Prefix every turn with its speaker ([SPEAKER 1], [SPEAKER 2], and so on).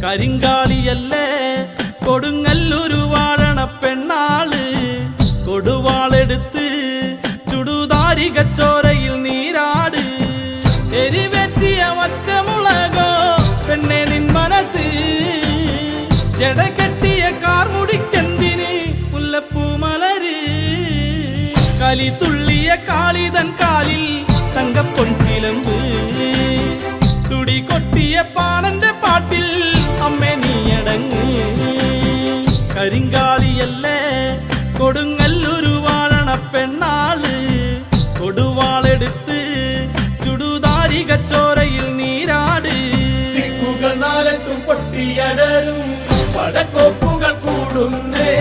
[SPEAKER 1] കരിങ്കാളിയല്ലേ കൊടുങ്ങല്ലൂരു വാഴണ പെണ്ണാള് കൊടുവാളെടുത്ത് ചുടുതാരികച്ചോരയിൽ നീരാട് എരിവെറ്റിയ ഒറ്റമുളകോ പെണ്ണെ നിൻ മനസ്സ് ജടകെട്ടിയ കാർമുടിക്കെന്തിന് മുല്ലപ്പൂ മലര് കലി തുള്ളിയ കാളിതൻ കാലിൽ തങ്കപ്പൊൻചിലമ്പ് തുടി കൊട്ടിയ പാണന്റെ പാട്ടിൽ അമ്മേ നീയടങ്ങ് കരിങ്കാളിയല്ലേ കൊടുങ്ങല്ലൂരു വാഴണ പെണ്ണാള് കൊടുവാളെടുത്ത് ചുടുതാരികച്ചോരയിൽ നീരാട്
[SPEAKER 2] ദിക്കുകൾ നാലട്ടും പൊട്ടിയടരും പടക്കോപ്പുകൾ കൂടുന്നേ